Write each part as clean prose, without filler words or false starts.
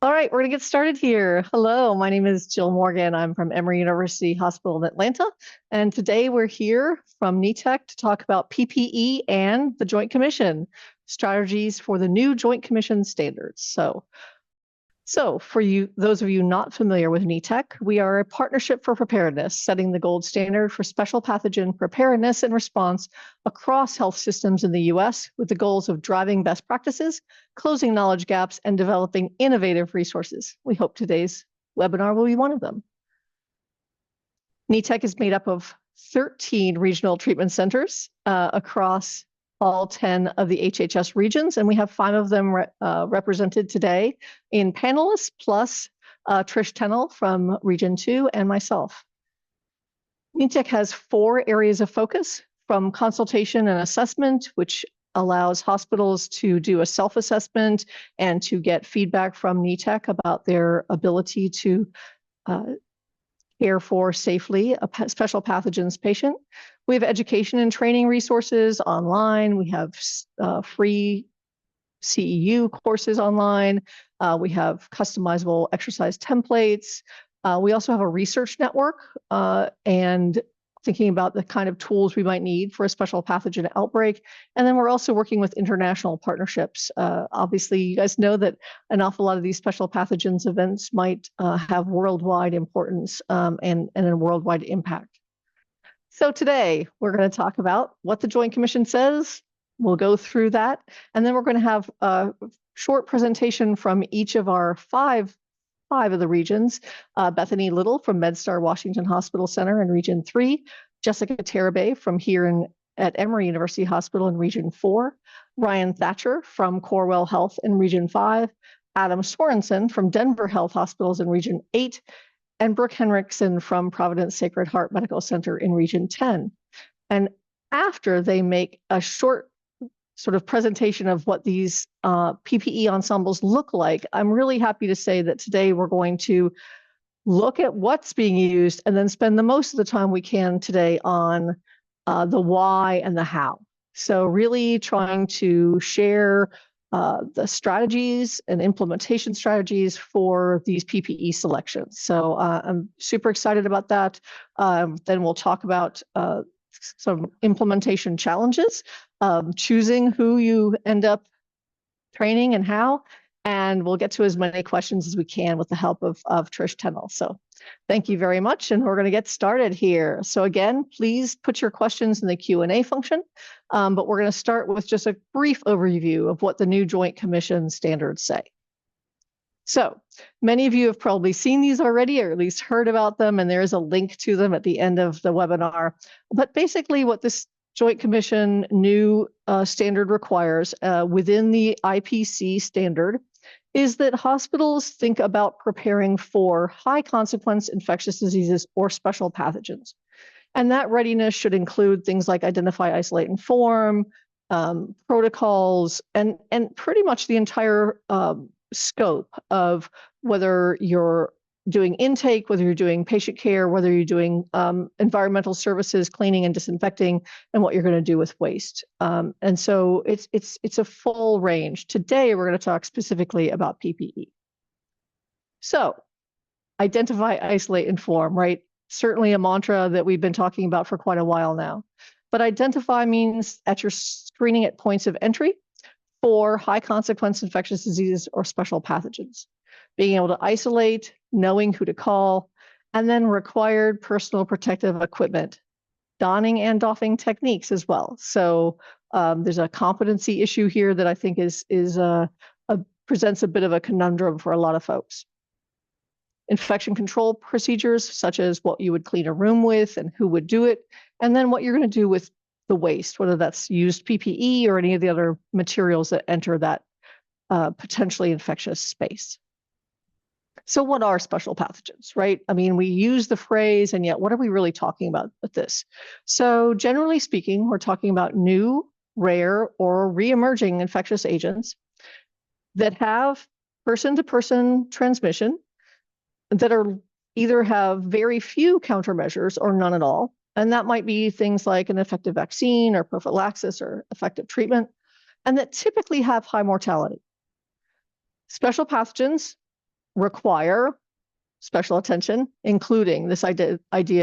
All right, we're going to get started here. Hello, my name is Jill Morgan. I'm from Emory University Hospital in Atlanta. And today we're here from NETEC to talk about PPE and the Joint Commission, strategies for the new Joint Commission standards. So for you, those of you not familiar with NETEC, we are a partnership for preparedness, setting the gold standard for special pathogen preparedness and response across health systems in the US with the goals of driving best practices, closing knowledge gaps, and developing innovative resources. We hope today's webinar will be one of them. NETEC is made up of 13 regional treatment centers across all 10 of the HHS regions, and we have 5 of them represented today in panelists, plus Trish Tennill from Region 2 and myself. NETEC has 4 areas of focus, from consultation and assessment, which allows hospitals to do a self-assessment and to get feedback from NETEC about their ability to care for safely a special pathogens patient. We have education and training resources online. We have free CEU courses online. We have customizable exercise templates. We also have a research network and thinking about the kind of tools we might need for a special pathogen outbreak. And then we're also working with international partnerships. Obviously, you guys know that an awful lot of these special pathogens events might have worldwide importance and a worldwide impact. So today, we're going to talk about what the Joint Commission says. We'll go through that. And then we're going to have a short presentation from each of our five of the regions. Bethany Little from MedStar Washington Hospital Center in Region 3. Jessica Tarabay from here at Emory University Hospital in Region 4. Ryan Thatcher from Corewell Health in Region 5. Adam Sorenson from Denver Health Hospitals in Region 8. And Brooke Henriksen from Providence Sacred Heart Medical Center in Region 10. And after they make a short sort of presentation of what these PPE ensembles look like, I'm really happy to say that today we're going to look at what's being used and then spend the most of the time we can today on the why and the how. So really trying to share the strategies and implementation strategies for these PPE selections. So I'm super excited about that. Then we'll talk about some implementation challenges, choosing who you end up training and how, and we'll get to as many questions as we can with the help of Trish Tennill. So thank you very much, and we're going to get started here. So again, please put your questions in the Q&A function, but we're going to start with just a brief overview of what the new Joint Commission standards say. So many of you have probably seen these already, or at least heard about them, and there is a link to them at the end of the webinar. But basically what this Joint Commission new standard requires within the IPC standard is that hospitals think about preparing for high consequence infectious diseases or special pathogens. And that readiness should include things like identify, isolate, inform, protocols, and pretty much the entire scope of whether you're doing intake, whether you're doing patient care, whether you're doing environmental services, cleaning and disinfecting, and what you're going to do with waste. And so it's a full range. Today, we're going to talk specifically about PPE. So identify, isolate, inform, right? Certainly a mantra that we've been talking about for quite a while now. But identify means at your screening at points of entry for high consequence infectious diseases or special pathogens. Being able to isolate, knowing who to call, and then required personal protective equipment, donning and doffing techniques as well. So there's a competency issue here that I think presents a bit of a conundrum for a lot of folks. Infection control procedures, such as what you would clean a room with and who would do it, and then what you're going to do with the waste, whether that's used PPE or any of the other materials that enter that potentially infectious space. So what are special pathogens, right? I mean, we use the phrase, and yet what are we really talking about with this? So generally speaking, we're talking about new, rare, or re-emerging infectious agents that have person-to-person transmission, that are either have very few countermeasures or none at all. And that might be things like an effective vaccine or prophylaxis or effective treatment, and that typically have high mortality. Special pathogens require special attention, including this idea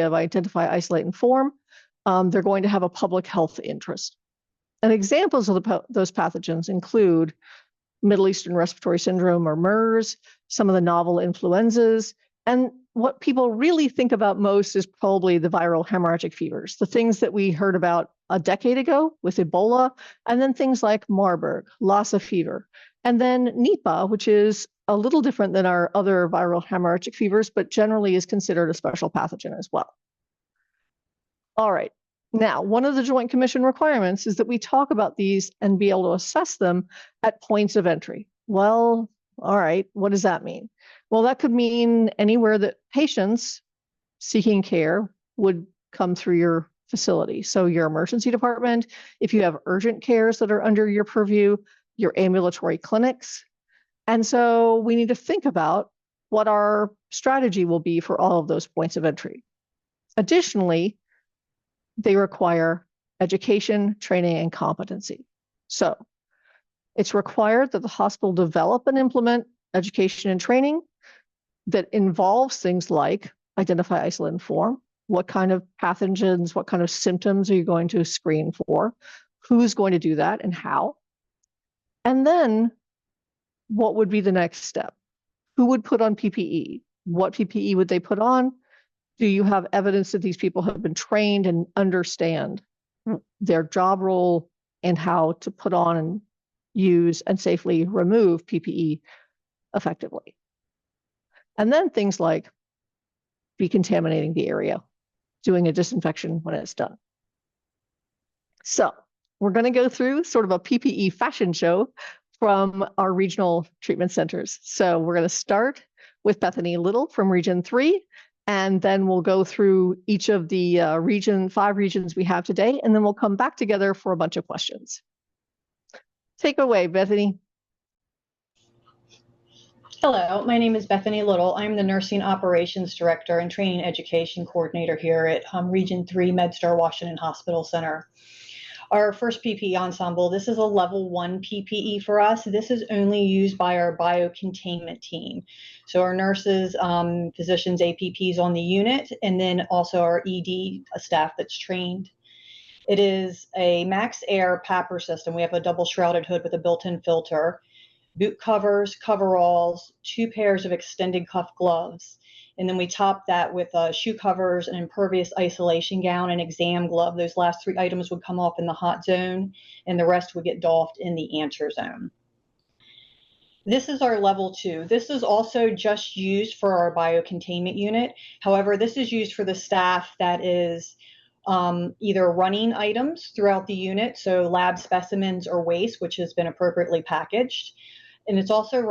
of identify, isolate, and form. They're going to have a public health interest. And examples of those pathogens include Middle Eastern Respiratory Syndrome, or MERS, some of the novel influenzas, and what people really think about most is probably the viral hemorrhagic fevers, the things that we heard about a decade ago with Ebola, and then things like Marburg, Lassa fever, and then Nipah, which is a little different than our other viral hemorrhagic fevers, but generally is considered a special pathogen as well. All right. Now, one of the Joint Commission requirements is that we talk about these and be able to assess them at points of entry. Well, all right, what does that mean? Well, that could mean anywhere that patients seeking care would come through your facility. So your emergency department, if you have urgent cares that are under your purview, your ambulatory clinics. And so we need to think about what our strategy will be for all of those points of entry. Additionally, they require education, training, and competency. So it's required that the hospital develop and implement education and training that involves things like identify, isolate, and form. What kind of pathogens, what kind of symptoms are you going to screen for? Who's going to do that and how? And then what would be the next step? Who would put on PPE? What PPE would they put on? Do you have evidence that these people have been trained and understand their job role and how to put on and use and safely remove PPE effectively? And then things like decontaminating the area, doing a disinfection when it's done. So we're going to go through sort of a PPE fashion show from our regional treatment centers. So we're going to start with Bethany Little from Region 3, and then we'll go through each of the 5 regions we have today, and then we'll come back together for a bunch of questions. Take it away, Bethany. Hello, my name is Bethany Little. I'm the Nursing Operations Director and Training Education Coordinator here at Region 3 MedStar Washington Hospital Center. Our first PPE ensemble, this is a level 1 PPE for us. This is only used by our biocontainment team. So our nurses, physicians, APPs on the unit, and then also our ED staff that's trained. It is a max air PAPR system. We have a double shrouded hood with a built-in filter, boot covers, coveralls, 2 pairs of extended cuff gloves. And then we top that with shoe covers, an impervious isolation gown, and exam glove. Those last 3 items would come off in the hot zone, and the rest would get doffed in the answer zone. This is our level 2. This is also just used for our biocontainment unit. However, this is used for the staff that is either running items throughout the unit, so lab specimens or waste, which has been appropriately packaged. And it's also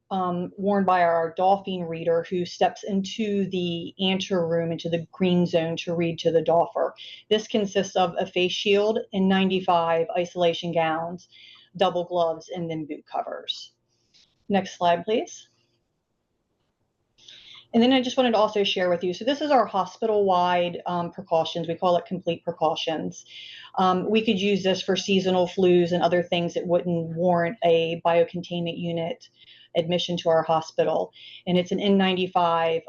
worn by our doffing reader who steps into the anter room, into the green zone to read to the doffer. This consists of a face shield and 95 isolation gowns, double gloves, and then boot covers. Next slide, please. And then I just wanted to also share with you, so this is our hospital-wide precautions. We call it complete precautions. We could use this for seasonal flus and other things that wouldn't warrant a biocontainment unit admission to our hospital. And it's an N95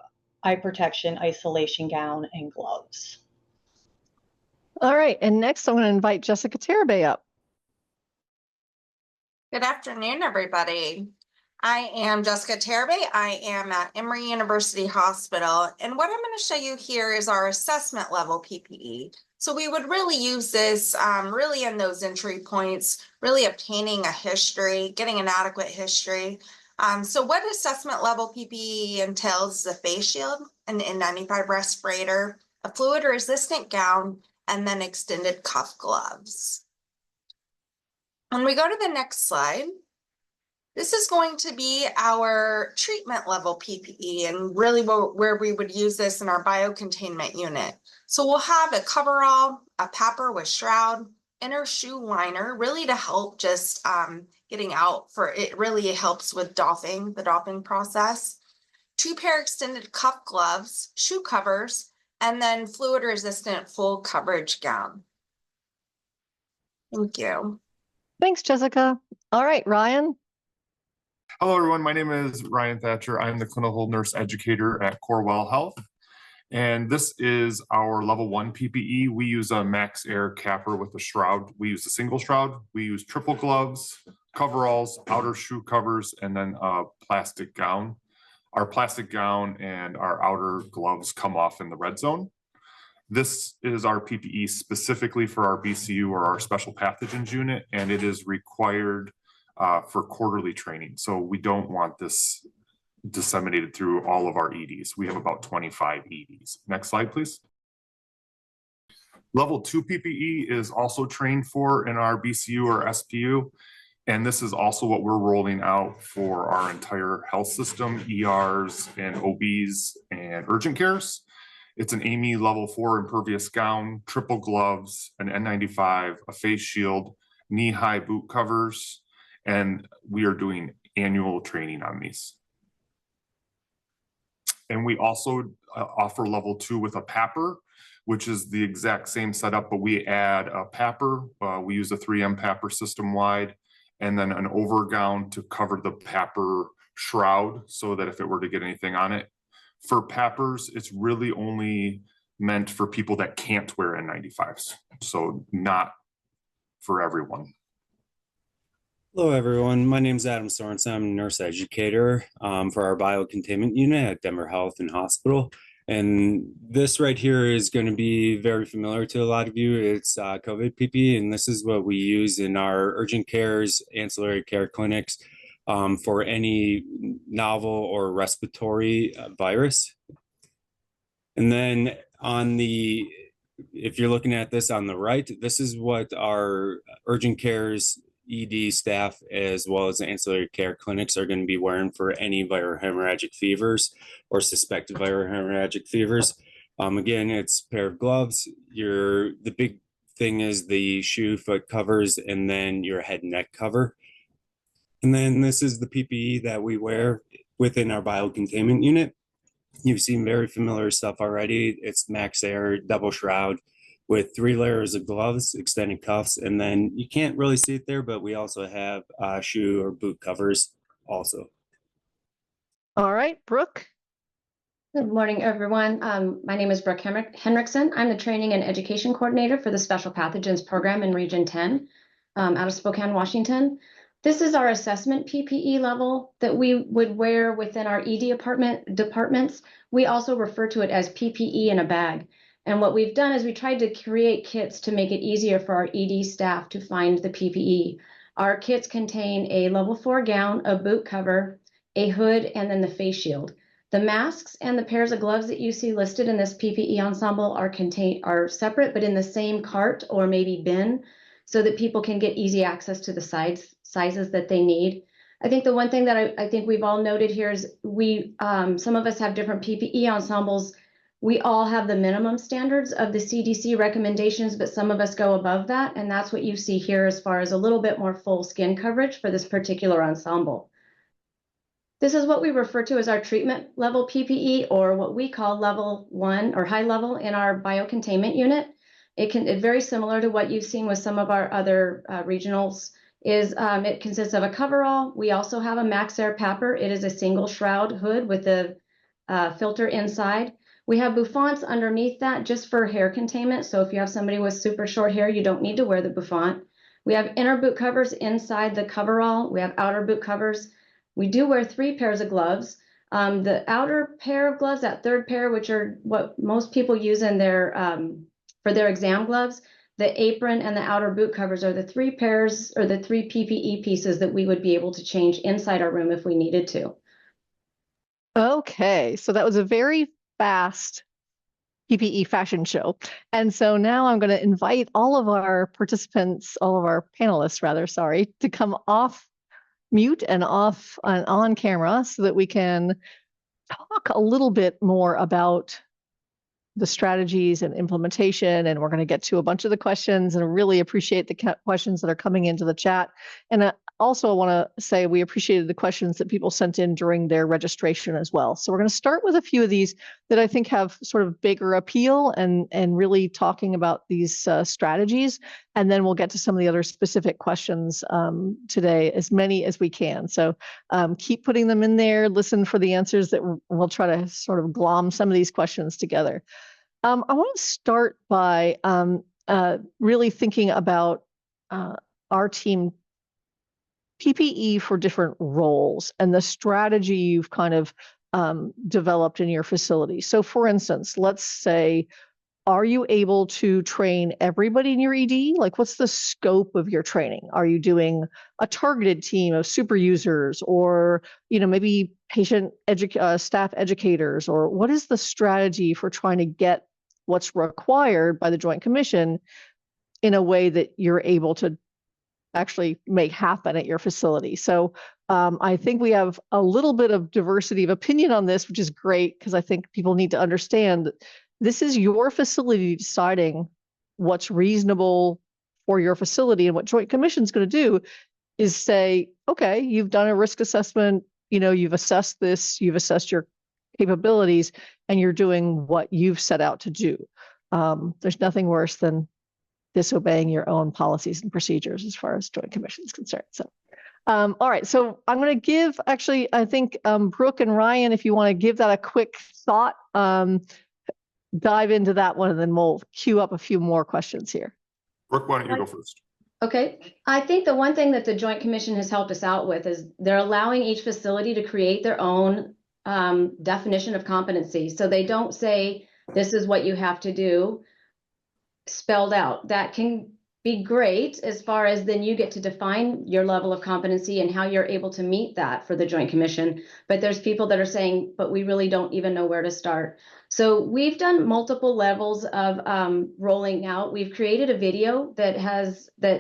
eye protection, isolation gown, and gloves. All right, and next I'm going to invite Jessica Tarabay up. Good afternoon, everybody. I am Jessica Tarabay. I am at Emory University Hospital, and what I'm going to show you here is our assessment level PPE. So we would really use this really in those entry points, really obtaining a history, getting an adequate history. So what assessment level PPE entails is a face shield, an N95 respirator, a fluid resistant gown, and then extended cuff gloves. When we go to the next slide, this is going to be our treatment level PPE and really where we would use this in our biocontainment unit. So we'll have a coverall, a PAPR with shroud, inner shoe liner, really to help just getting out for it really helps with doffing, the doffing process. 2 pair extended cuff gloves, shoe covers, and then fluid resistant full coverage gown. Thank you. Thanks, Jessica. All right, Ryan. Hello, everyone. My name is Ryan Thatcher. I'm the clinical nurse educator at Corewell Health. And this is our level 1 PPE. We use a Max Air capper with a shroud. We use a single shroud. We use triple gloves, coveralls, outer shoe covers, and then a plastic gown. Our plastic gown and our outer gloves come off in the red zone. This is our PPE specifically for our BCU or our special pathogens unit, and it is required for quarterly training. So we don't want this disseminated through all of our EDs. We have about 25 EDs. Next slide, please. Level 2 PPE is also trained for in our BCU or SPU. And this is also what we're rolling out for our entire health system, ERs and OBs and urgent cares. It's an AMI level 4 impervious gown, triple gloves, an N95, a face shield, knee-high boot covers, and we are doing annual training on these. And we also offer level 2 with a PAPR, which is the exact same setup, but we add a PAPR. We use a 3M PAPR system wide, and then an overgown to cover the PAPR shroud so that if it were to get anything on it. For PAPRs, it's really only meant for people that can't wear N95s, so not for everyone. Hello, everyone. My name is Adam Sorenson. I'm a nurse educator for our biocontainment unit at Denver Health and Hospital. And this right here is going to be very familiar to a lot of you. It's COVID PPE, and this is what we use in our urgent cares, ancillary care clinics for any novel or respiratory virus. And then if you're looking at this on the right, this is what our urgent cares ED staff as well as ancillary care clinics are going to be wearing for any viral hemorrhagic fevers or suspected viral hemorrhagic fevers. Again, it's a pair of gloves. The big thing is the shoe foot covers and then your head and neck cover. And then this is the PPE that we wear within our biocontainment unit. You've seen very familiar stuff already. It's Max Air double shroud with 3 layers of gloves, extended cuffs, and then you can't really see it there, but we also have shoe or boot covers also. All right, Brooke. Good morning, everyone. My name is Brooke Henriksen. I'm the training and education coordinator for the Special Pathogens program in Region 10 out of Spokane, Washington. This is our assessment PPE level that we would wear within our ED departments. We also refer to it as PPE in a bag. And what we've done is we tried to create kits to make it easier for our ED staff to find the PPE. Our kits contain a level 4 gown, a boot cover, a hood, and then the face shield. The masks and the pairs of gloves that you see listed in this PPE ensemble are separate, but in the same cart or maybe bin, so that people can get easy access to the sizes that they need. I think the one thing that I think we've all noted here is some of us have different PPE ensembles. We all have the minimum standards of the CDC recommendations, but some of us go above that. And that's what you see here as far as a little bit more full skin coverage for this particular ensemble. This is what we refer to as our treatment level PPE, or what we call level 1 or high level in our biocontainment unit. It's very similar to what you've seen with some of our other regionals. It consists of a coverall. We also have a Max Air PAPR. It is a single shroud hood with a filter inside. We have bouffants underneath that just for hair containment. So if you have somebody with super short hair, you don't need to wear the bouffant. We have inner boot covers inside the coverall. We have outer boot covers. We do wear 3 pairs of gloves. The outer pair of gloves, that third pair, which are what most people use in their for their exam gloves, the apron and the outer boot covers are the 3 pairs or the 3 PPE pieces that we would be able to change inside our room if we needed to. Okay, so that was a very fast PPE fashion show. And so now I'm going to invite all of our participants, all of our panelists rather, sorry, to come off mute and off and on camera so that we can talk a little bit more about the strategies and implementation. And we're going to get to a bunch of the questions, and I really appreciate the questions that are coming into the chat. And also I want to say we appreciated the questions that people sent in during their registration as well. So we're going to start with a few of these that I think have sort of bigger appeal and really talking about these strategies. And then we'll get to some of the other specific questions today, as many as we can. So keep putting them in there, listen for the answers that we'll try to sort of glom some of these questions together. I want to start by really thinking about our team PPE for different roles and the strategy you've kind of developed in your facility. So for instance, let's say, are you able to train everybody in your ED? Like, what's the scope of your training? Are you doing a targeted team of super users, or maybe staff educators, or what is the strategy for trying to get what's required by the Joint Commission in a way that you're able to actually make happen at your facility? So I think we have a little bit of diversity of opinion on this, which is great, because I think people need to understand that this is your facility deciding what's reasonable for your facility. And what Joint Commission is going to do is say, okay, you've done a risk assessment, you've assessed this, you've assessed your capabilities, and you're doing what you've set out to do. There's nothing worse than disobeying your own policies and procedures as far as Joint Commission is concerned. So, all right. So I'm going to give, actually, I think Brooke and Ryan, if you want to give that a quick thought, dive into that one, and then we'll queue up a few more questions here. Brooke, why don't you go first? Okay. I think the one thing that the Joint Commission has helped us out with is they're allowing each facility to create their own definition of competency. So they don't say, this is what you have to do spelled out. That can be great as far as then you get to define your level of competency and how you're able to meet that for the Joint Commission. But there's people that are saying, but we really don't even know where to start. So we've done multiple levels of rolling out. We've created a video that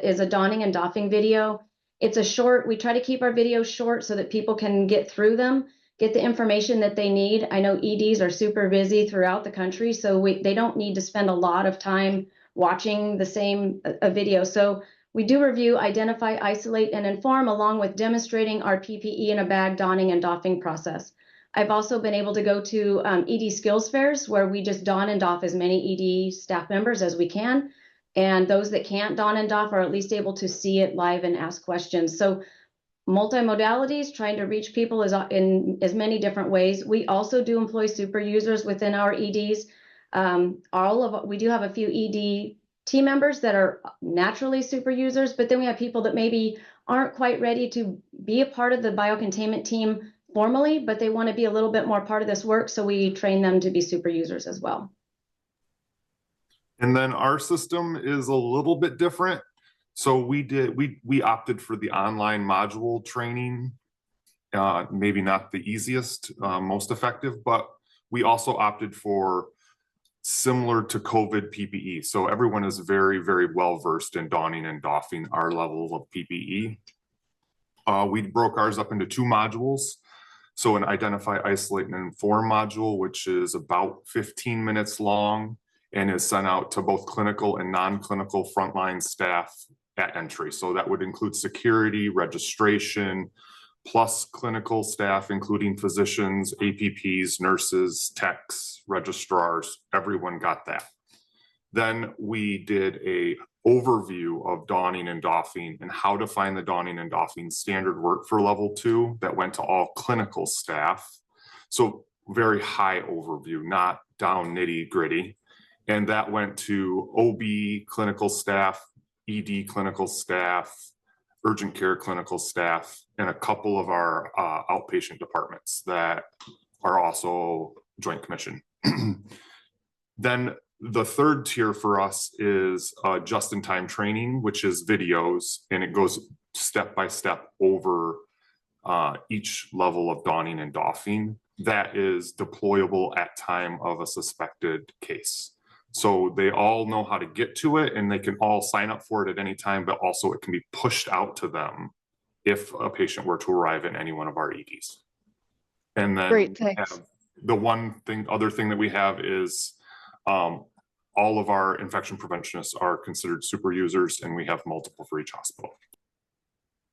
is a donning and doffing video. It's a short, we try to keep our videos short so that people can get through them, get the information that they need. I know EDs are super busy throughout the country, so they don't need to spend a lot of time watching the same video. So we do review, identify, isolate, and inform, along with demonstrating our PPE in a bag donning and doffing process. I've also been able to go to ED skills fairs where we just don and doff as many ED staff members as we can. And those that can't don and doff are at least able to see it live and ask questions. So multimodalities, trying to reach people in as many different ways. We also do employ super users within our EDs. We do have a few ED team members that are naturally super users, but then we have people that maybe aren't quite ready to be a part of the biocontainment team formally, but they want to be a little bit more part of this work. So we train them to be super users as well. And then our system is a little bit different. So we opted for the online module training, maybe not the easiest, most effective, but we also opted for similar to COVID PPE. So everyone is very, very well versed in donning and doffing our level of PPE. We broke ours up into 2 modules. So an identify, isolate, and inform module, which is about 15 minutes long and is sent out to both clinical and non-clinical frontline staff at entry. So that would include security, registration, plus clinical staff, including physicians, APPs, nurses, techs, registrars, everyone got that. Then we did a overview of donning and doffing and how to find the donning and doffing standard work for level 2 that went to all clinical staff. So very high overview, not down nitty gritty. And that went to OB clinical staff, ED clinical staff, urgent care clinical staff, and a couple of our outpatient departments that are also Joint Commission. Then the third tier for us is just-in-time training, which is videos, and it goes step by step over each level of donning and doffing that is deployable at time of a suspected case. So they all know how to get to it, and they can all sign up for it at any time, but also it can be pushed out to them if a patient were to arrive in any one of our EDs. And then Great, thanks. the other thing that we have is all of our infection preventionists are considered super users, and we have multiple for each hospital.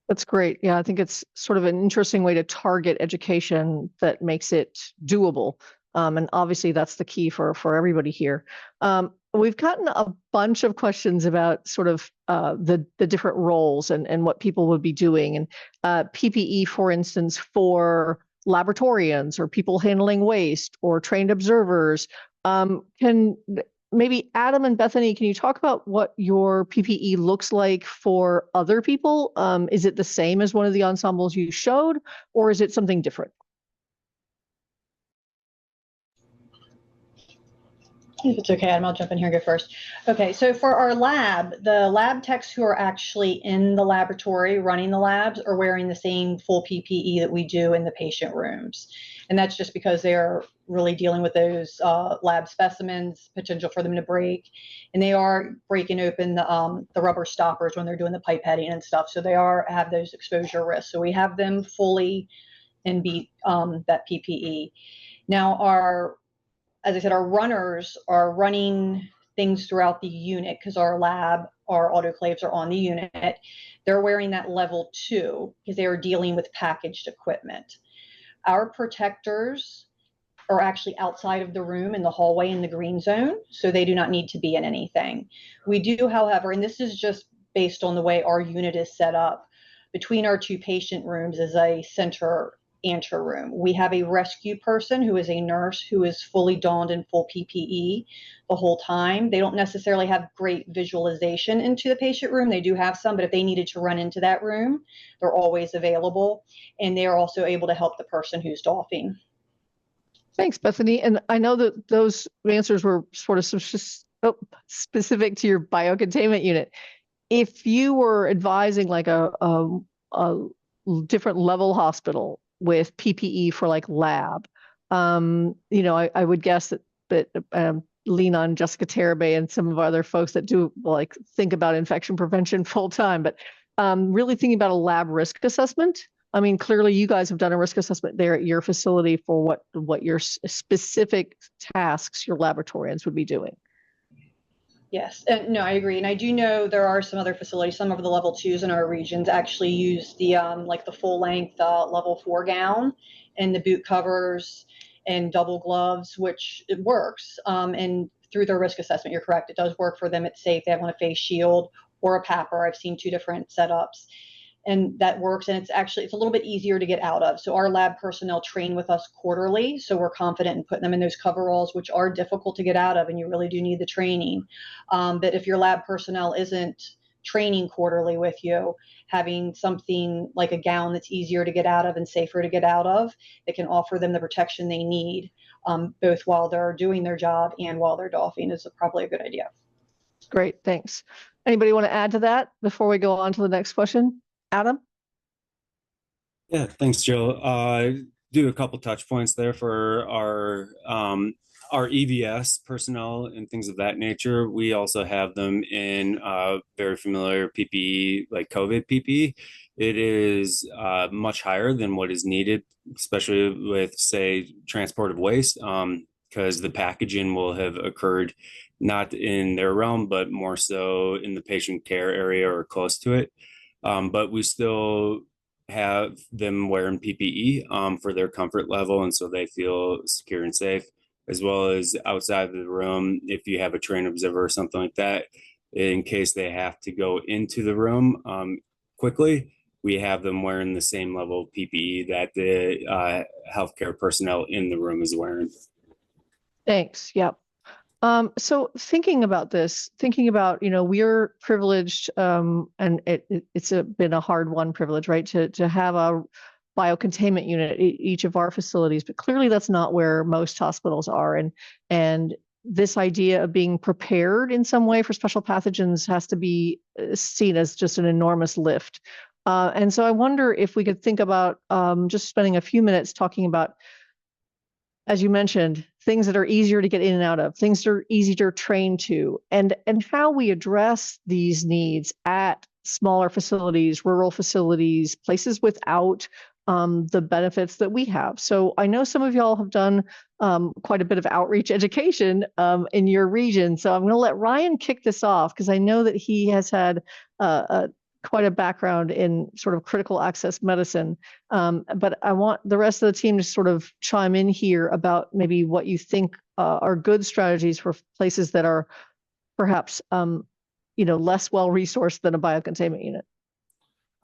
That's great. Yeah, I think it's sort of an interesting way to target education that makes it doable. And obviously that's the key for everybody here. We've gotten a bunch of questions about sort of the different roles and what people would be doing. And PPE, for instance, for laboratorians or people handling waste or trained observers. Can maybe Adam and Bethany, can you talk about what your PPE looks like for other people? Is it the same as one of the ensembles you showed, or is it something different? If it's okay, Adam, I'll jump in here and go first. Okay, so for our lab, the lab techs who are actually in the laboratory running the labs are wearing the same full PPE that we do in the patient rooms. And that's just because they're really dealing with those lab specimens, potential for them to break. And they are breaking open the rubber stoppers when they're doing the pipetting and stuff. So they have those exposure risks. So we have them fully in that PPE. Now, as I said, our runners are running things throughout the unit because our autoclaves are on the unit. They're wearing that level 2 because they are dealing with packaged equipment. Our protectors are actually outside of the room in the hallway in the green zone, so they do not need to be in anything. We do, however, and this is just based on the way our unit is set up, between our 2 patient rooms is a center anteroom. We have a rescue person who is a nurse who is fully donned in full PPE the whole time. They don't necessarily have great visualization into the patient room. They do have some, but if they needed to run into that room, they're always available. And they are also able to help the person who's doffing. Thanks, Bethany. And I know that those answers were sort of specific to your biocontainment unit. If you were advising like a different level hospital with PPE for like lab, I would guess that lean on Jessica Tarabay and some of our other folks that do like think about infection prevention full time, but really thinking about a lab risk assessment. I mean, clearly you guys have done a risk assessment there at your facility for what your specific tasks your laboratorians would be doing. Yes, no, I agree. And I do know there are some other facilities, some of the level 2s in our regions actually use the like the full length level 4 gown and the boot covers and double gloves, which it works. And through their risk assessment, you're correct. It does work for them. It's safe. They have on a face shield or a PAPR. I've seen 2 different setups. And that works, and it's a little bit easier to get out of. So our lab personnel train with us quarterly, so we're confident in putting them in those coveralls, which are difficult to get out of, and you really do need the training. But if your lab personnel isn't training quarterly with you, having something like a gown that's easier to get out of and safer to get out of, that can offer them the protection they need, both while they're doing their job and while they're doffing, is probably a good idea. Great, thanks. Anybody want to add to that before we go on to the next question? Adam? Yeah, thanks, Jill. Do a couple touch points there for our EVS personnel and things of that nature. We also have them in very familiar PPE, like COVID PPE. It is much higher than what is needed, especially with, say, transport of waste, because the packaging will have occurred not in their realm, but more so in the patient care area or close to it. But we still have them wearing PPE for their comfort level, and so they feel secure and safe, as well as outside of the room. If you have a trained observer or something like that, in case they have to go into the room quickly, we have them wearing the same level of PPE that the healthcare personnel in the room is wearing. Thanks. Yep. So thinking about, we're privileged, and it's been a hard-won privilege, right, to have a biocontainment unit at each of our facilities, but clearly that's not where most hospitals are. And this idea of being prepared in some way for special pathogens has to be seen as just an enormous lift. And so I wonder if we could think about just spending a few minutes talking about, as you mentioned, things that are easier to get in and out of, things that are easier to train to, and how we address these needs at smaller facilities, rural facilities, places without the benefits that we have. So I know some of y'all have done quite a bit of outreach education in your region. So I'm going to let Ryan kick this off, because I know that he has had quite a background in sort of critical access medicine. But I want the rest of the team to sort of chime in here about maybe what you think are good strategies for places that are perhaps less well-resourced than a biocontainment unit.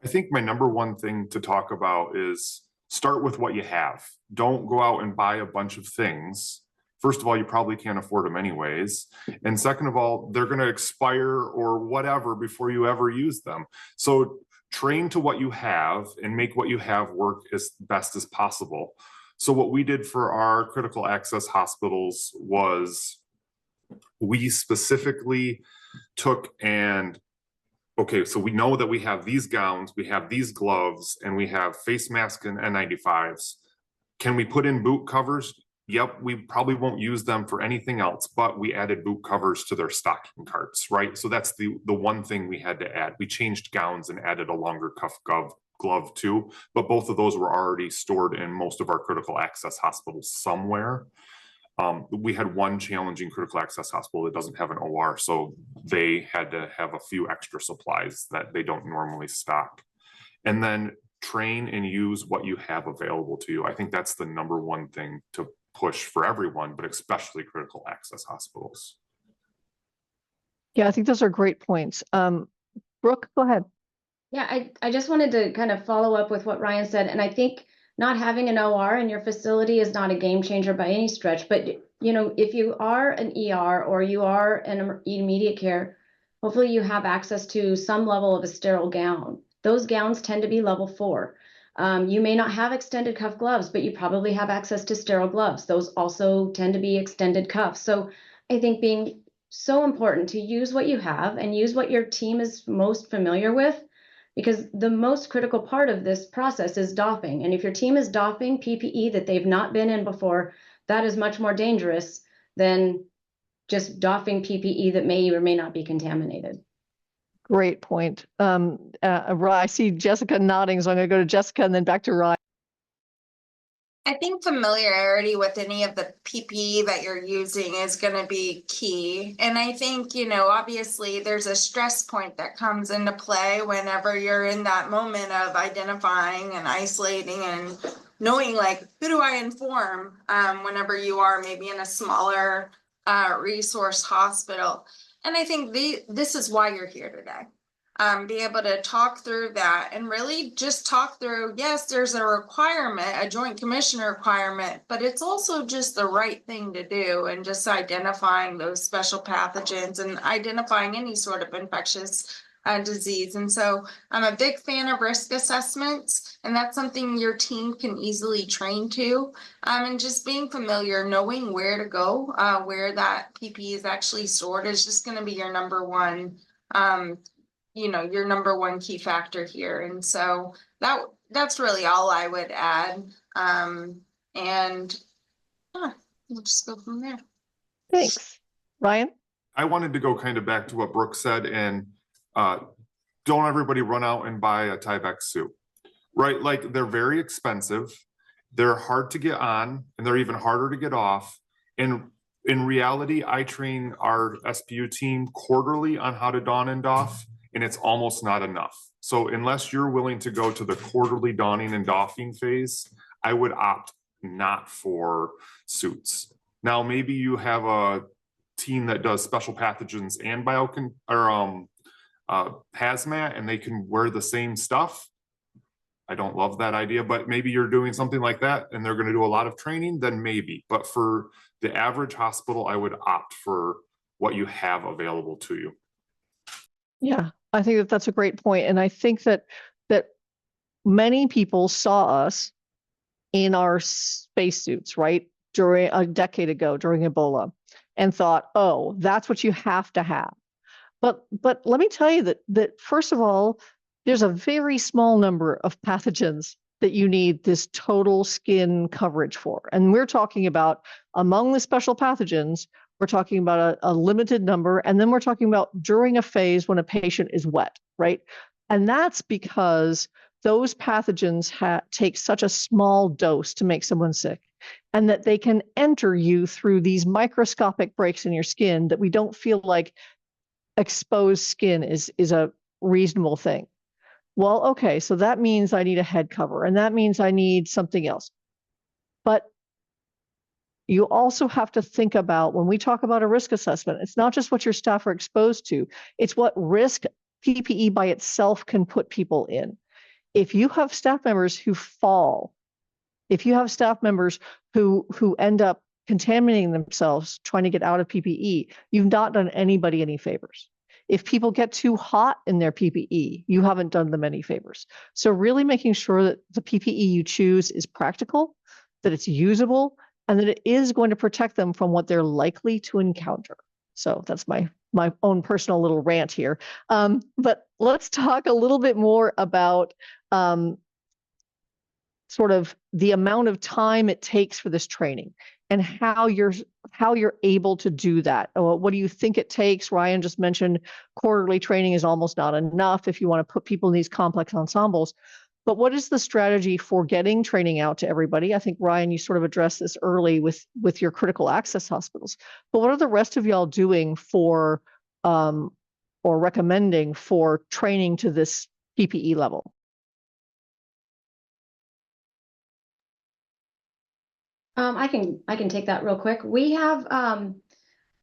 I think my number one thing to talk about is start with what you have. Don't go out and buy a bunch of things. First of all, you probably can't afford them anyways. And second of all, they're going to expire or whatever before you ever use them. So train to what you have and make what you have work as best as possible. So what we did for our critical access hospitals was we specifically took and okay, so we know that we have these gowns, we have these gloves, and we have face masks and N95s. Can we put in boot covers? Yep, we probably won't use them for anything else, but we added boot covers to their stocking carts, right? So that's the one thing we had to add. We changed gowns and added a longer cuff glove too, but both of those were already stored in most of our critical access hospitals somewhere. We had one challenging critical access hospital that doesn't have an OR, so they had to have a few extra supplies that they don't normally stock. And then train and use what you have available to you. I think that's the number one thing to push for everyone, but especially critical access hospitals. Yeah, I think those are great points. Brooke, go ahead. Yeah, I just wanted to kind of follow up with what Ryan said, and I think not having an OR in your facility is not a game changer by any stretch, but if you are an ER or you are an immediate care, hopefully you have access to some level of a sterile gown. Those gowns tend to be level 4. You may not have extended cuff gloves, but you probably have access to sterile gloves. Those also tend to be extended cuffs. So I think being so important to use what you have and use what your team is most familiar with, because the most critical part of this process is doffing. And if your team is doffing PPE that they've not been in before, that is much more dangerous than just doffing PPE that may or may not be contaminated. Great point. I see Jessica nodding, so I'm going to go to Jessica and then back to Ryan. I think familiarity with any of the PPE that you're using is going to be key. And I think, obviously there's a stress point that comes into play whenever you're in that moment of identifying and isolating and knowing, like, who do I inform whenever you are maybe in a smaller resource hospital. And I think this is why you're here today. Be able to talk through that and really just talk through, yes, there's a requirement, a Joint Commission requirement, but it's also just the right thing to do, and just identifying those special pathogens and identifying any sort of infectious disease. And so I'm a big fan of risk assessments, and that's something your team can easily train to. And just being familiar, knowing where to go, where that PPE is actually stored is just going to be your number one your number one key factor here. And so that's really all I would add. We'll just go from there. Thanks. Ryan? I wanted to go kind of back to what Brooke said, and don't everybody run out and buy a Tyvek suit, right? Like, they're very expensive. They're hard to get on, and they're even harder to get off. And in reality, I train our SPU team quarterly on how to don and doff, and it's almost not enough. So unless you're willing to go to the quarterly donning and doffing phase, I would opt not for suits. Now, maybe you have a team that does special pathogens and hazmat, and they can wear the same stuff. I don't love that idea, but maybe you're doing something like that and they're going to do a lot of training, then maybe. But for the average hospital, I would opt for what you have available to you. Yeah, I think that's a great point. And I think that many people saw us in our spacesuits, right, during a decade ago during Ebola, and thought, oh, that's what you have to have. But let me tell you that first of all, there's a very small number of pathogens that you need this total skin coverage for. And we're talking about, among the special pathogens, we're talking about a limited number, and then we're talking about during a phase when a patient is wet, right? And that's because those pathogens take such a small dose to make someone sick, and that they can enter you through these microscopic breaks in your skin that we don't feel like exposed skin is a reasonable thing. Well, okay, so that means I need a head cover, and that means I need something else. But you also have to think about, when we talk about a risk assessment, it's not just what your staff are exposed to, it's what risk PPE by itself can put people in. If you have staff members who fall, if you have staff members who end up contaminating themselves trying to get out of PPE, you've not done anybody any favors. If people get too hot in their PPE, you haven't done them any favors. So really making sure that the PPE you choose is practical, that it's usable, and that it is going to protect them from what they're likely to encounter. So that's my own personal little rant here. But let's talk a little bit more about sort of the amount of time it takes for this training and how you're able to do that. What do you think it takes? Ryan just mentioned quarterly training is almost not enough if you want to put people in these complex ensembles. But what is the strategy for getting training out to everybody? I think, Ryan, you sort of addressed this early with your critical access hospitals. But what are the rest of y'all doing for or recommending for training to this PPE level? I can take that real quick. We have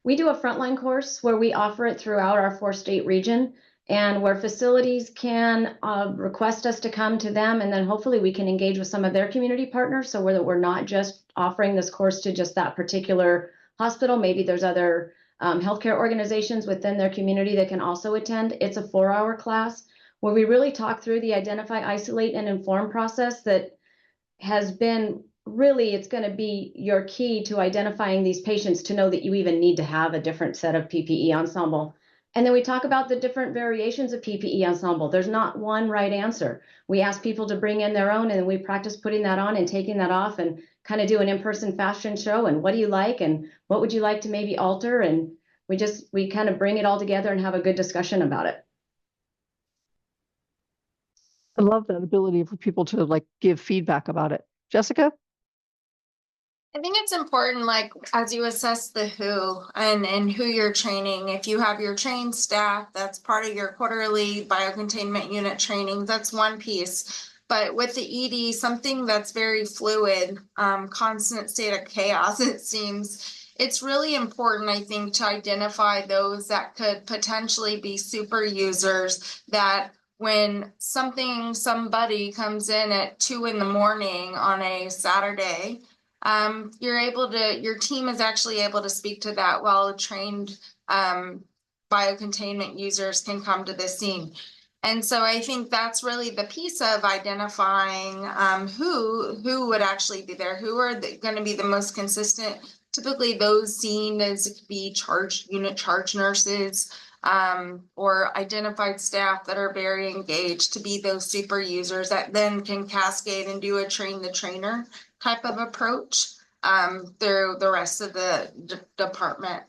we do a frontline course where we offer it throughout our 4-state region, and where facilities can request us to come to them, and then hopefully we can engage with some of their community partners, so we're not just offering this course to just that particular hospital. Maybe there's other healthcare organizations within their community that can also attend. It's a 4-hour class where we really talk through the identify, isolate, and inform process that has been really, it's going to be your key to identifying these patients, to know that you even need to have a different set of PPE ensemble. And then we talk about the different variations of PPE ensemble. There's not one right answer. We ask people to bring in their own, and we practice putting that on and taking that off, and kind of do an in-person fashion show. And what do you like? And what would you like to maybe alter? And we kind of bring it all together and have a good discussion about it. I love that ability for people to like give feedback about it. Jessica? I think it's important, like, as you assess the who and who you're training, if you have your trained staff, that's part of your quarterly biocontainment unit training, that's one piece. But with the ED, something that's very fluid, constant state of chaos, it seems, it's really important, I think, to identify those that could potentially be super users, that when somebody comes in at 2 in the morning on a Saturday, your team is actually able to speak to that, while trained biocontainment users can come to the scene. And so I think that's really the piece of identifying who would actually be there, who are going to be the most consistent. Typically those seen as be unit charge nurses, or identified staff that are very engaged to be those super users that then can cascade and do a train the trainer type of approach through the rest of the department.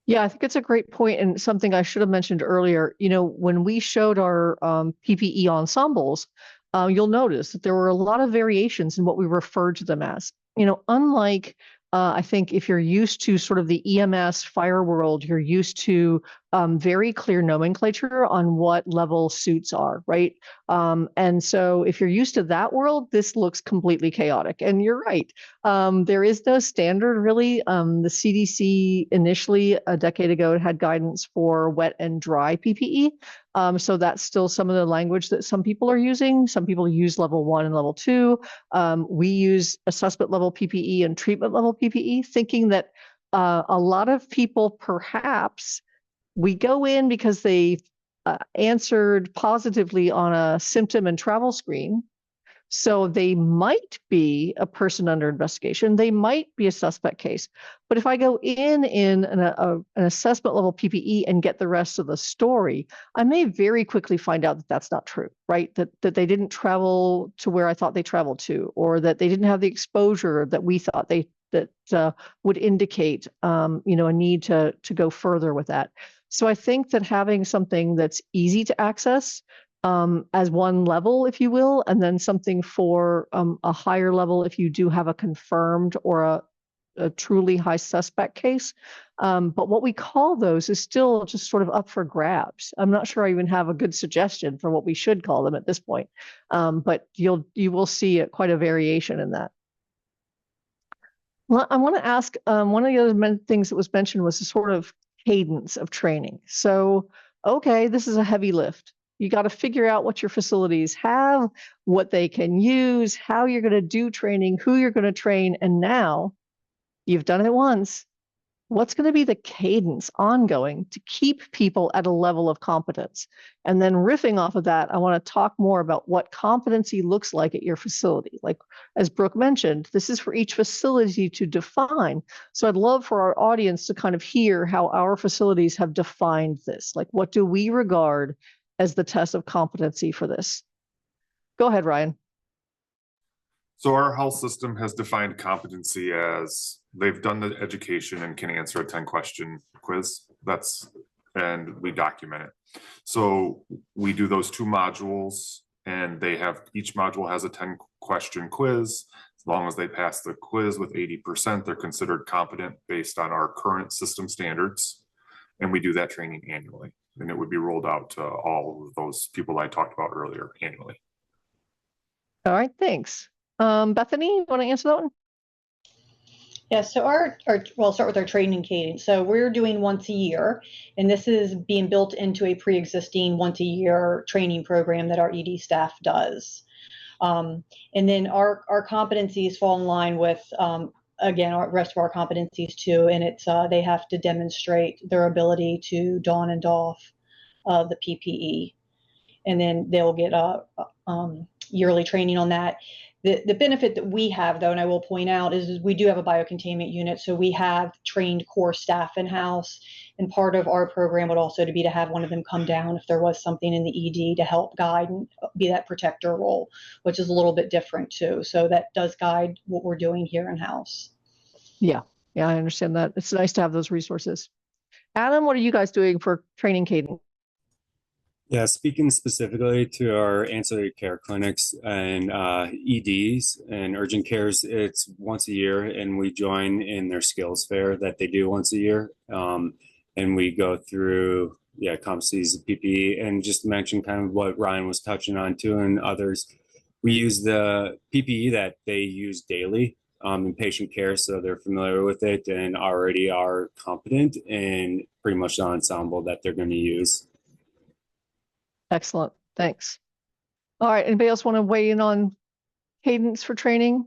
Yeah, I think it's a great point, and something I should have mentioned earlier. You know, when we showed our PPE ensembles, you'll notice that there were a lot of variations in what we referred to them as. You know, unlike I think if you're used to sort of the EMS fire world, you're used to very clear nomenclature on what level suits are, right? And so if you're used to that world, this looks completely chaotic. And you're right. There is no standard, really. The CDC initially, a decade ago, had guidance for wet and dry PPE. So that's still some of the language that some people are using. Some people use level 1 and level 2. We use assessment level PPE and treatment level PPE, thinking that a lot of people, perhaps, we go in because they answered positively on a symptom and travel screen. So they might be a person under investigation. They might be a suspect case. But if I go in an assessment level PPE and get the rest of the story, I may very quickly find out that that's not true, right? That they didn't travel to where I thought they traveled to, or that they didn't have the exposure that we thought that would indicate, a need to go further with that. So I think that having something that's easy to access as one level, if you will, and then something for a higher level if you do have a confirmed or a truly high suspect case, But what we call those is still just sort of up for grabs. I'm not sure I even have a good suggestion for what we should call them at this point. But you will see quite a variation in that. Well, I want to ask, one of the other things that was mentioned was the sort of cadence of training. So, okay, this is a heavy lift. You got to figure out what your facilities have, what they can use, how you're going to do training, who you're going to train. And now you've done it once. What's going to be the cadence ongoing to keep people at a level of competence? And then riffing off of that, I want to talk more about what competency looks like at your facility. Like, as Brooke mentioned, this is for each facility to define. So I'd love for our audience to kind of hear how our facilities have defined this. Like, what do we regard as the test of competency for this? Go ahead, Ryan. So our health system has defined competency as they've done the education and can answer a 10-question quiz. And we document it. So we do those 2 modules, and each module has a 10-question quiz. As long as they pass the quiz with 80%, they're considered competent based on our current system standards. And we do that training annually. And it would be rolled out to all of those people I talked about earlier annually. All right, thanks. Bethany, you want to answer that one? Yeah, so we'll start with our training cadence. So we're doing once a year, and this is being built into a pre-existing once a year training program that our ED staff does. And then our competencies fall in line with, again, our rest of our competencies too. And it's they have to demonstrate their ability to don and doff the PPE, and then they'll get yearly training on that. The benefit that we have, though, and I will point out, is we do have a biocontainment unit. So we have trained core staff in-house. And part of our program would also be to have one of them come down if there was something in the ED to help guide and be that protector role, which is a little bit different too. So that does guide what we're doing here in-house. Yeah, I understand that. It's nice to have those resources. Adam, what are you guys doing for training cadence? Yeah, speaking specifically to our ancillary care clinics and EDs and urgent cares, it's once a year, and we join in their skills fair that they do once a year. And we go through, competencies of PPE, and just mention kind of what Ryan was touching on too, and others. We use the PPE that they use daily in patient care, so they're familiar with it and already are competent in pretty much the ensemble that they're going to use. Excellent. Thanks. All right. Anybody else want to weigh in on cadence for training?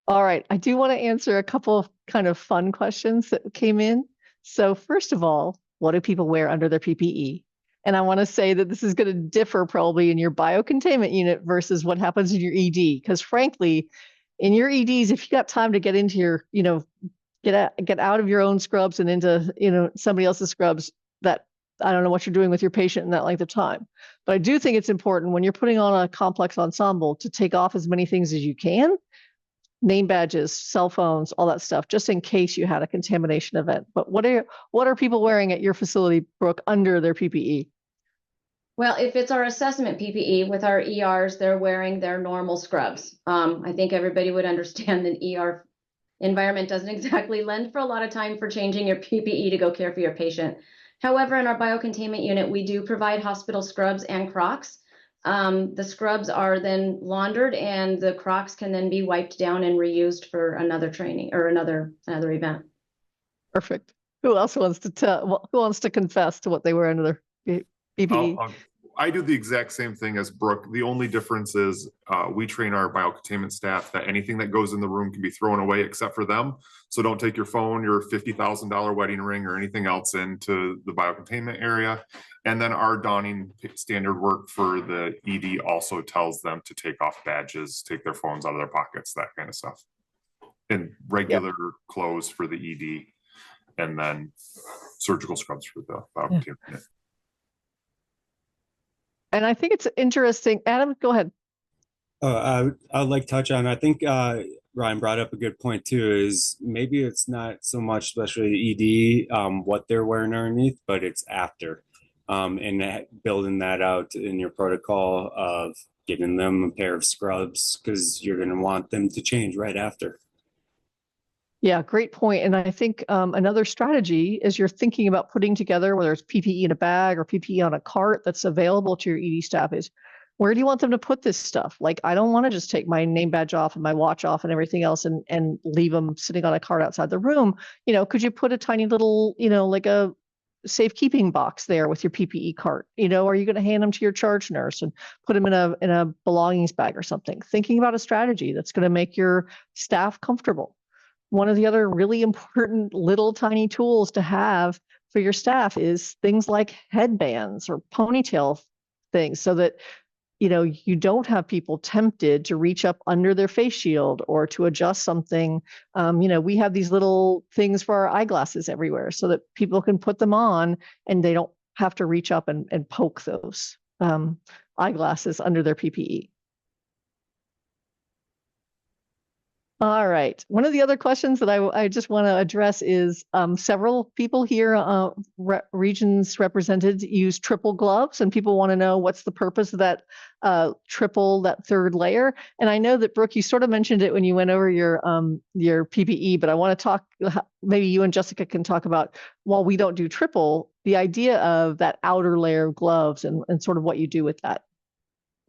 All right. I do want to answer a couple of kind of fun questions that came in. So first of all, what do people wear under their PPE? And I want to say that this is going to differ probably in your biocontainment unit versus what happens in your ED. Because frankly, in your EDs, if you got time to get into your, get out of your own scrubs and into, somebody else's scrubs, that I don't know what you're doing with your patient in that length of time. But I do think it's important when you're putting on a complex ensemble to take off as many things as you can, name badges, cell phones, all that stuff, just in case you had a contamination event. But what are people wearing at your facility, Brooke, under their PPE? Well, if it's our assessment PPE with our ERs, they're wearing their normal scrubs. I think everybody would understand that ER environment doesn't exactly lend for a lot of time for changing your PPE to go care for your patient. However, in our biocontainment unit, we do provide hospital scrubs and Crocs. The scrubs are then laundered, and the Crocs can then be wiped down and reused for another training or another event. Perfect. Who else wants to tell? Who wants to confess to what they wear under their PPE? I do the exact same thing as Brooke. The only difference is we train our biocontainment staff that anything that goes in the room can be thrown away except for them. So don't take your phone, your $50,000 wedding ring, or anything else into the biocontainment area. And then our donning standard work for the ED also tells them to take off badges, take their phones out of their pockets, that kind of stuff. And regular clothes for the ED, and then surgical scrubs for the biocontainment. And I think it's interesting. Adam, go ahead. I'd like to touch on, I think Ryan brought up a good point too, is maybe it's not so much, especially ED, what they're wearing underneath, but it's after. And building that out in your protocol of giving them a pair of scrubs, because you're going to want them to change right after. Yeah, great point. And I think another strategy is you're thinking about putting together, whether it's PPE in a bag or PPE on a cart that's available to your ED staff, is where do you want them to put this stuff? Like, I don't want to just take my name badge off and my watch off and everything else and leave them sitting on a cart outside the room. Could you put a tiny little, like a safekeeping box there with your PPE cart? Are you going to hand them to your charge nurse and put them in a belongings bag or something? Thinking about a strategy that's going to make your staff comfortable. One of the other really important little tiny tools to have for your staff is things like headbands or ponytail things, so that you don't have people tempted to reach up under their face shield or to adjust something. We have these little things for our eyeglasses everywhere so that people can put them on and they don't have to reach up and poke those eyeglasses under their PPE. All right. One of the other questions that I just want to address is several people here, regions represented, use triple gloves, and people want to know what's the purpose of that that third layer. And I know that, Brooke, you sort of mentioned it when you went over your PPE, but I want to talk, maybe you and Jessica can talk about, while we don't do triple, the idea of that outer layer of gloves and sort of what you do with that.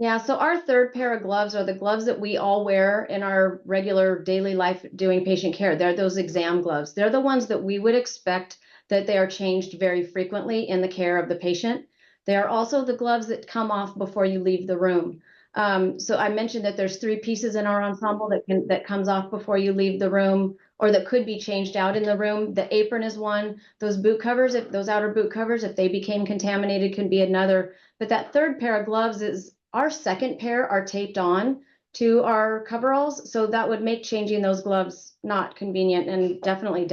Yeah, so our third pair of gloves are the gloves that we all wear in our regular daily life doing patient care. They're those exam gloves. They're the ones that we would expect that they are changed very frequently in the care of the patient. They are also the gloves that come off before you leave the room. So I mentioned that there's 3 pieces in our ensemble that comes off before you leave the room, or that could be changed out in the room. The apron is one. Those boot covers, if those outer boot covers, if they became contaminated, could be another. But that third pair of gloves is our second pair are taped on to our coveralls, so that would make changing those gloves not convenient and definitely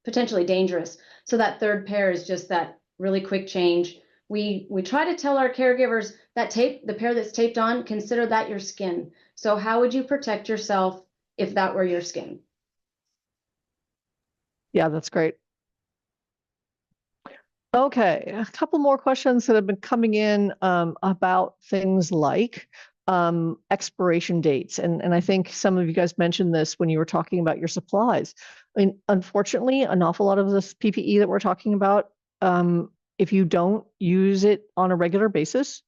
potentially dangerous. So that third pair is just that really quick change. We try to tell our caregivers that the pair that's taped on, consider that your skin. So how would you protect yourself if that were your skin? Yeah, that's great. Okay, a couple more questions that have been coming in about things like expiration dates. And I think some of you guys mentioned this when you were talking about your supplies. I mean, unfortunately, an awful lot of this PPE that we're talking about, if you don't use it on a regular basis,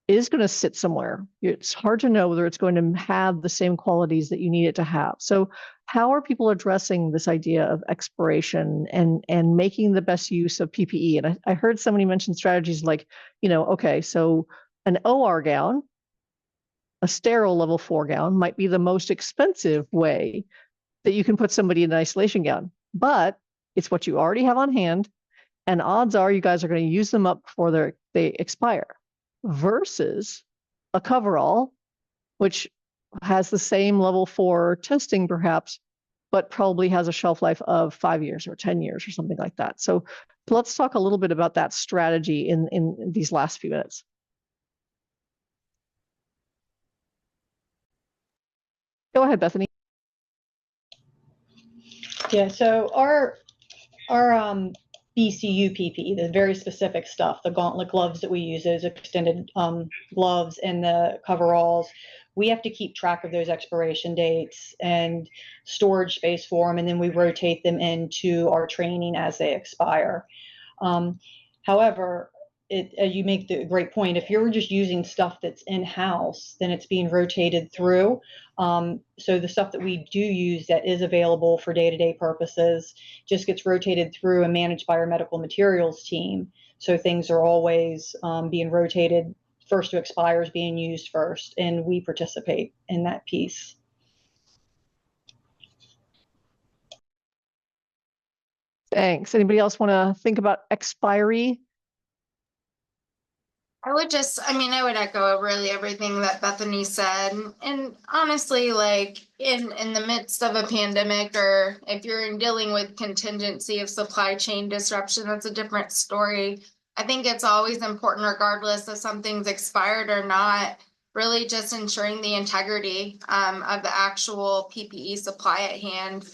is going to sit somewhere. It's hard to know whether it's going to have the same qualities that you need it to have. So how are people addressing this idea of expiration and making the best use of PPE? And I heard somebody mention strategies like, okay, so an OR gown, a sterile level 4 gown might be the most expensive way that you can put somebody in an isolation gown, but it's what you already have on hand. And odds are you guys are going to use them up before they expire, versus a coverall, which has the same level 4 testing perhaps, but probably has a shelf life of 5 years or 10 years or something like that. So let's talk a little bit about that strategy in these last few minutes. Go ahead, Bethany. Yeah, so our BCU PPE, the very specific stuff, the gauntlet gloves that we use, those extended gloves and the coveralls, we have to keep track of those expiration dates and storage space for them, and then we rotate them into our training as they expire. However, you make the great point. If you're just using stuff that's in-house, then it's being rotated through. So the stuff that we do use that is available for day-to-day purposes just gets rotated through and managed by our medical materials team. So things are always being rotated. First to expire is being used first, and we participate in that piece. Thanks. Anybody else want to think about expiry? I would echo really everything that Bethany said. And honestly, like in the midst of a pandemic, or if you're dealing with contingency of supply chain disruption, that's a different story. I think it's always important, regardless if something's expired or not, really just ensuring the integrity of the actual PPE supply at hand.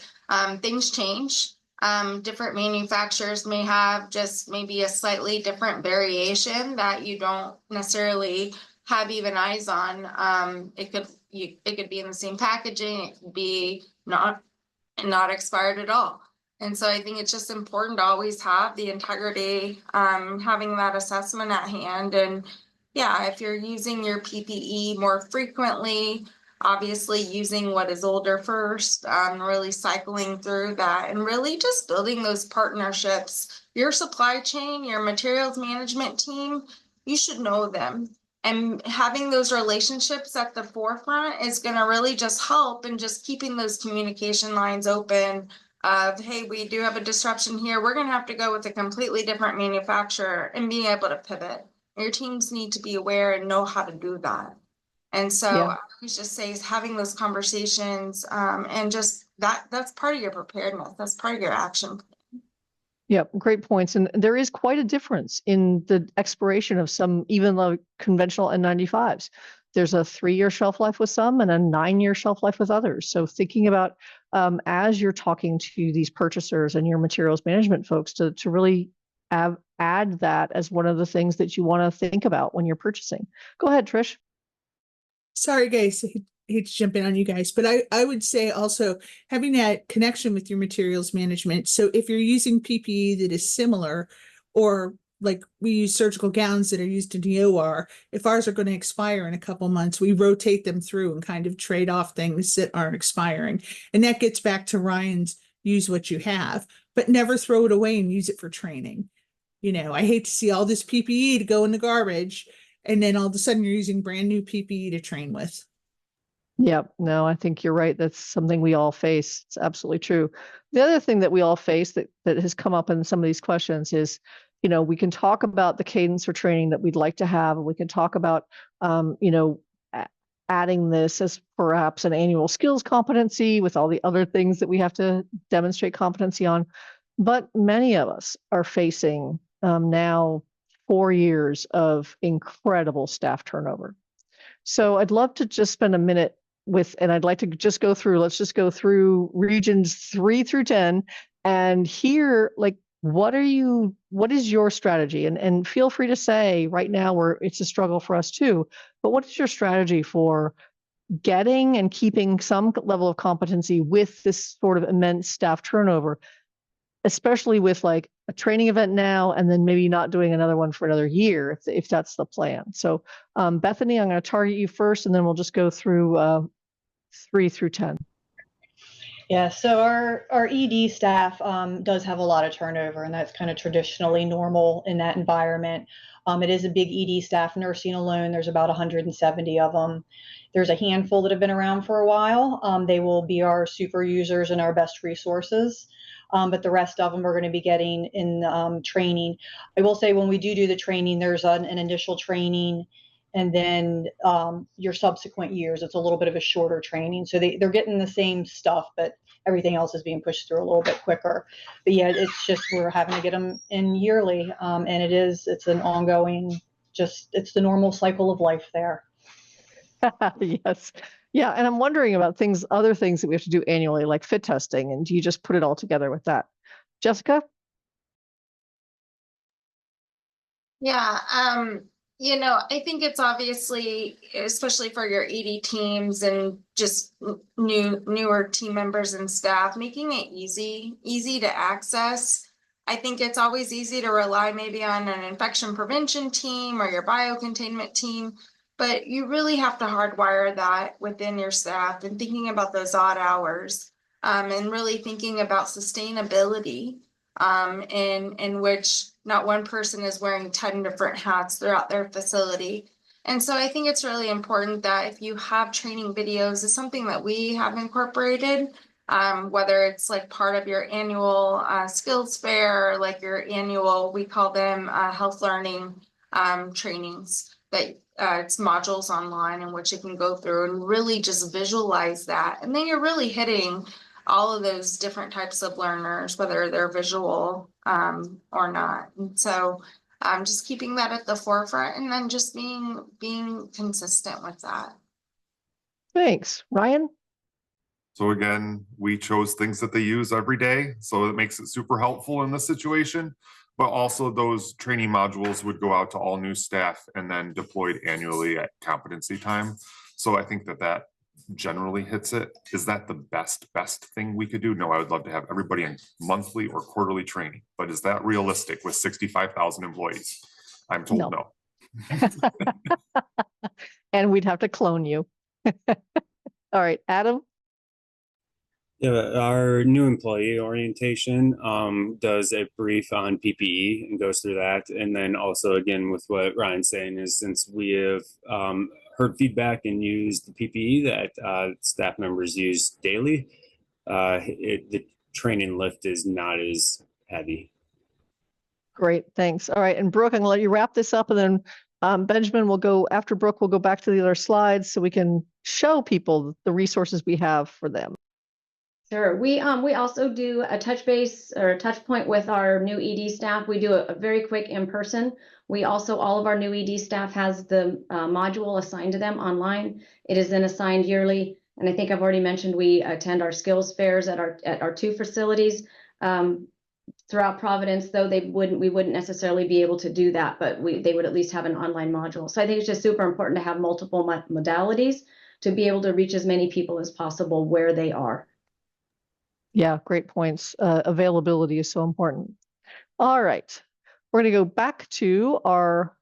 Things change. Different manufacturers may have just maybe a slightly different variation that you don't necessarily have even eyes on. It could be in the same packaging. It could be not and not expired at all. And so I think it's just important to always have the integrity, having that assessment at hand. And yeah, if you're using your PPE more frequently, obviously using what is older first, really cycling through that and really just building those partnerships. Your supply chain, your materials management team, you should know them. And having those relationships at the forefront is going to really just help in just keeping those communication lines open of, hey, we do have a disruption here. We're going to have to go with a completely different manufacturer and being able to pivot. Your teams need to be aware and know how to do that. And so Yeah. I would just say is having those conversations and just that's part of your preparedness. That's part of your action. Yeah, great points. And there is quite a difference in the expiration of some, even though conventional N95s. There's a 3-year shelf life with some and a 9-year shelf life with others. So thinking about as you're talking to these purchasers and your materials management folks to really add that as one of the things that you want to think about when you're purchasing. Go ahead, Trish. Sorry, guys. I hate to jump in on you guys, but I would say also having that connection with your materials management. So if you're using PPE that is similar, or like we use surgical gowns that are used in the OR, if ours are going to expire in a couple months, we rotate them through and kind of trade off things that aren't expiring. And that gets back to Ryan's use what you have, but never throw it away and use it for training. You know, I hate to see all this PPE to go in the garbage, and then all of a sudden you're using brand new PPE to train with. Yeah, no, I think you're right. That's something we all face. It's absolutely true. The other thing that we all face that has come up in some of these questions is, you know, we can talk about the cadence for training that we'd like to have, and we can talk about, you know, adding this as perhaps an annual skills competency with all the other things that we have to demonstrate competency on. But many of us are facing now 4 years of incredible staff turnover. So I'd love to just spend a minute and I'd like to just go through, let's just go through regions 3 through 10 and hear, like, what is your strategy? And feel free to say right now it's a struggle for us too, but what is your strategy for getting and keeping some level of competency with this sort of immense staff turnover, especially with like a training event now and then maybe not doing another one for another year if that's the plan. So Bethany, I'm going to target you first and then we'll just go through 3 through 10. Yeah, so our ED staff does have a lot of turnover, and that's kind of traditionally normal in that environment. It is a big ED staff. Nursing alone, there's about 170 of them. There's a handful that have been around for a while. They will be our super users and our best resources. But the rest of them are going to be getting in training. I will say when we do the training, there's an initial training, and then your subsequent years, it's a little bit of a shorter training. So they're getting the same stuff, but everything else is being pushed through a little bit quicker. But yeah, it's just we're having to get them in yearly, and it's an ongoing, it's the normal cycle of life there. Yes. Yeah, and I'm wondering about other things that we have to do annually, like fit testing, and do you just put it all together with that? Jessica? Yeah, you know, I think it's obviously, especially for your ED teams and just newer team members and staff, making it easy to access. I think it's always easy to rely maybe on an infection prevention team or your biocontainment team, but you really have to hardwire that within your staff and thinking about those odd hours and really thinking about sustainability in which not one person is wearing 10 different hats throughout their facility. And so I think it's really important that if you have training videos, it's something that we have incorporated, whether it's like part of your annual skills fair, like your annual, we call them health learning trainings, that it's modules online in which you can go through and really just visualize that. And then you're really hitting all of those different types of learners, whether they're visual or not. And so just keeping that at the forefront and then just being consistent with that. Thanks. Ryan? So again, we chose things that they use every day, so it makes it super helpful in this situation. But also those training modules would go out to all new staff and then deployed annually at competency time. So I think that generally hits it. Is that the best thing we could do? No, I would love to have everybody in monthly or quarterly training, but is that realistic with 65,000 employees? I'm told no. And we'd have to clone you. All right, Adam. Yeah, our new employee orientation does a brief on PPE and goes through that. And then also, again, with what Ryan's saying is, since we have heard feedback and used the PPE that staff members use daily, the training lift is not as heavy. Great, thanks. All right, and Brooke, I'm gonna let you wrap this up, and then Benjamin will go, after Brooke, we'll go back to the other slides so we can show people the resources we have for them. Sure. We also do a touch base or a touch point with our new ED staff. We do a very quick in person. We also, all of our new ED staff has the module assigned to them online. It is then assigned yearly. And I think I've already mentioned we attend our skills fairs at our 2 facilities throughout Providence, though we wouldn't necessarily be able to do that, but they would at least have an online module. So I think it's just super important to have multiple modalities to be able to reach as many people as possible where they are. Yeah, great points. Availability is so important. All right, we're going to go back to our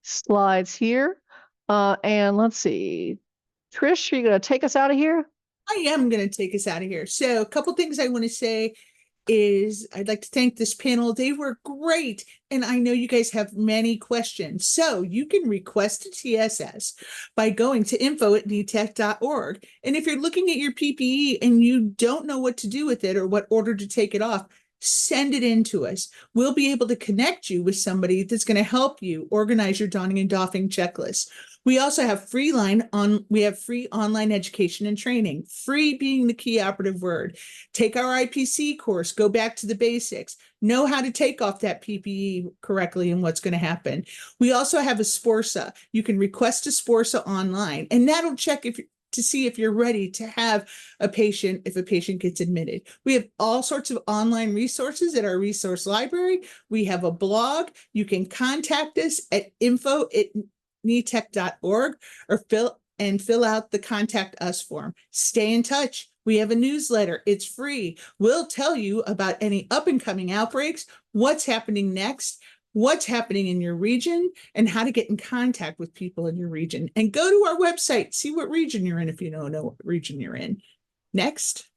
slides here. And let's see, Trish, are you going to take us out of here? I am going to take us out of here. So a couple things I want to say is I'd like to thank this panel. They were great. And I know you guys have many questions. So you can request a TSS by going to info@netec.org. And if you're looking at your PPE and you don't know what to do with it or what order to take it off, send it in to us. We'll be able to connect you with somebody that's going to help you organize your donning and doffing checklist. We also have free online education and training, free being the key operative word. Take our IPC course, go back to the basics, know how to take off that PPE correctly and what's going to happen. We also have a SPORSA. You can request a SPORSA online, and that'll check to see if you're ready to have a patient if a patient gets admitted. We have all sorts of online resources at our resource library. We have a blog. You can contact us at info@netec.org or fill out the contact us form. Stay in touch. We have a newsletter. It's free. We'll tell you about any up and coming outbreaks, what's happening next, what's happening in your region, and how to get in contact with people in your region. And go to our website, see what region you're in if you don't know what region you're in. Next.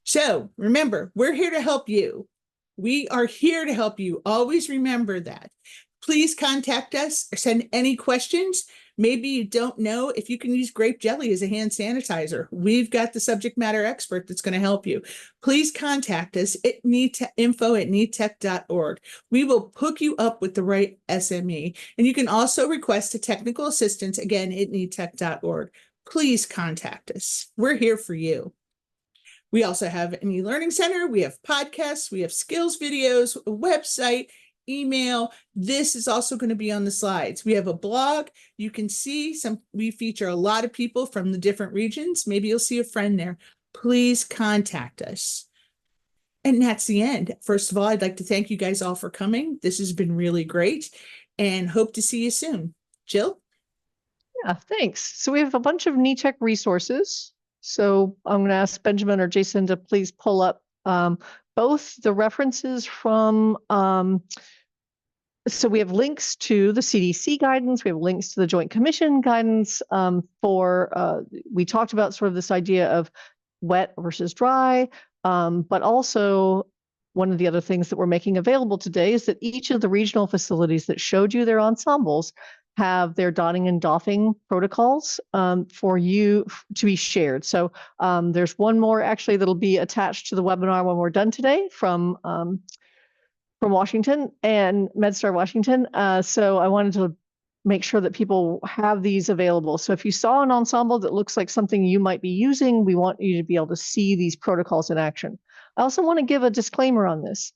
So remember, we're here to help you. We are here to help you. Always remember that. Please contact us or send any questions. Maybe you don't know if you can use grape jelly as a hand sanitizer. We've got the subject matter expert that's going to help you. Please contact us at info@netec.org. We will hook you up with the right SME. And you can also request a technical assistance, again, at netec.org. Please contact us. We're here for you. We also have an e-learning center. We have podcasts. We have skills videos, a website, email. This is also going to be on the slides. We have a blog. You can see we feature a lot of people from the different regions. Maybe you'll see a friend there. Please contact us. And that's the end. First of all, I'd like to thank you guys all for coming. This has been really great and hope to see you soon. Jill? Yeah, thanks. So we have a bunch of NETEC resources. So I'm going to ask Benjamin or Jason to please pull up both the references from, so we have links to the CDC guidance, we have links to the Joint Commission guidance we talked about sort of this idea of wet versus dry, but also one of the other things that we're making available today is that each of the regional facilities that showed you their ensembles have their donning and doffing protocols for you to be shared. So there's one more actually that'll be attached to the webinar when we're done today from Washington and MedStar Washington. So I wanted to make sure that people have these available. So if you saw an ensemble that looks like something you might be using, we want you to be able to see these protocols in action. I also want to give a disclaimer on this.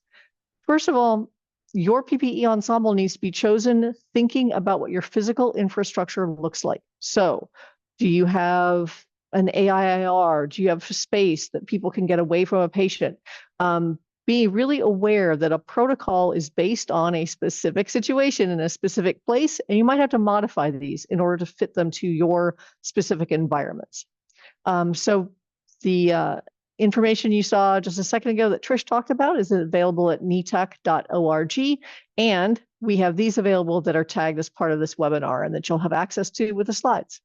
First of all, your PPE ensemble needs to be chosen thinking about what your physical infrastructure looks like. So do you have an AIIR? Do you have space that people can get away from a patient? be really aware that a protocol is based on a specific situation in a specific place, and you might have to modify these in order to fit them to your specific environments. So the information you saw just a second ago that Trish talked about is available at netec.org, and we have these available that are tagged as part of this webinar and that you'll have access to with the slides.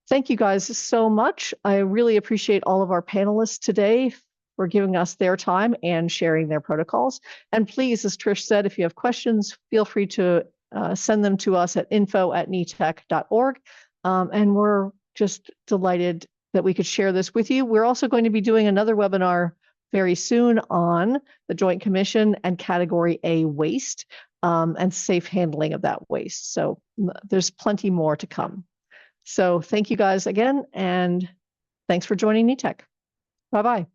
Thank you guys so much. I really appreciate all of our panelists today for giving us their time and sharing their protocols. And please, as Trish said, if you have questions, feel free to send them to us at info@netec.org. And we're just delighted that we could share this with you. We're also going to be doing another webinar very soon on the Joint Commission and Category A waste and safe handling of that waste. So there's plenty more to come. So thank you guys again, and thanks for joining NETEC. Bye-bye.